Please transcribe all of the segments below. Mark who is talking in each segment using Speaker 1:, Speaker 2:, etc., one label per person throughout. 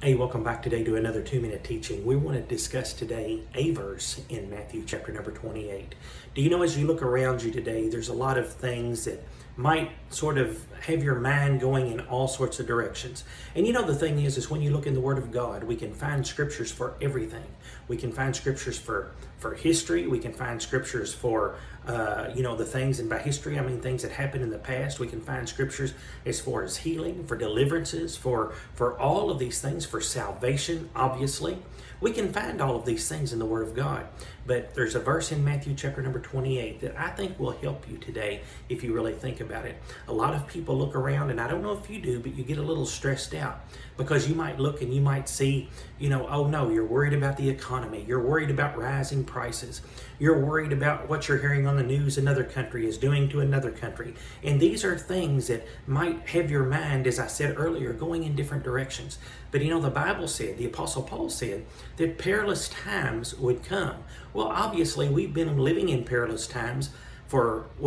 Speaker 1: Hey, welcome back today to another 2-minute teaching. We want to discuss today a verse in Matthew chapter number 28. Do you know, as you look around you today, there's a lot of things that might sort of have your mind going in all sorts of directions. And you know, the thing is when you look in the Word of God, we can find scriptures for everything. We can find scriptures for history. We can find scriptures for, the things, and by history, I mean things that happened in the past. We can find scriptures as far as healing, for deliverances, for all of these things, for salvation, obviously. We can find all of these things in the Word of God. But there's a verse in Matthew chapter number 28 that I think will help you today if you really think about it. A lot of people look around, and I don't know if you do, but you get a little stressed out because you might look and you might see, oh no, you're worried about the economy. You're worried about rising prices. You're worried about what you're hearing on the news another country is doing to another country. And these are things that might have your mind, as I said earlier, going in different directions. But the Bible said, the Apostle Paul said, that perilous times would come. Well, obviously, we've been living in perilous times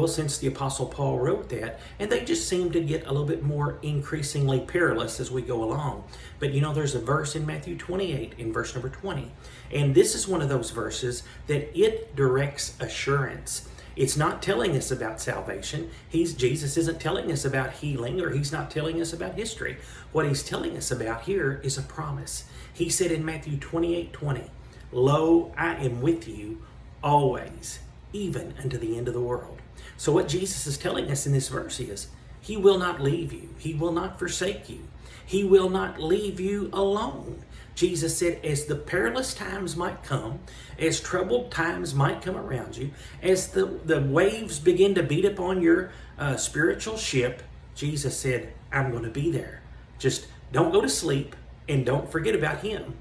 Speaker 1: since the Apostle Paul wrote that, and they just seem to get a little bit more increasingly perilous as we go along. But there's a verse in Matthew 28 in verse number 20, and this is one of those verses that it directs assurance. It's not telling us about salvation. Jesus isn't telling us about healing, or he's not telling us about history. What he's telling us about here is a promise. He said in Matthew 28:20, "Lo, I am with you always, even unto the end of the world." So what Jesus is telling us in this verse is, he will not leave you. He will not forsake you. He will not leave you alone. Jesus said, as the perilous times might come, as troubled times might come around you, as the waves begin to beat upon your spiritual ship, Jesus said, I'm going to be there. Just don't go to sleep and don't forget about him,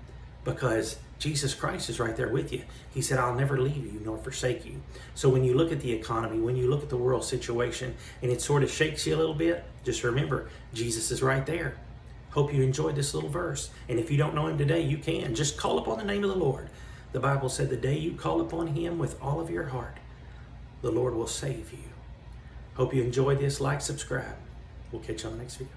Speaker 1: because Jesus Christ is right there with you. He said, I'll never leave you nor forsake you. So when you look at the economy, when you look at the world situation, and it sort of shakes you a little bit, just remember, Jesus is right there. Hope you enjoyed this little verse. And if you don't know him today, you can. Just call upon the name of the Lord. The Bible said the day you call upon him with all of your heart, the Lord will save you. Hope you enjoyed this. Like, subscribe. We'll catch you on the next video.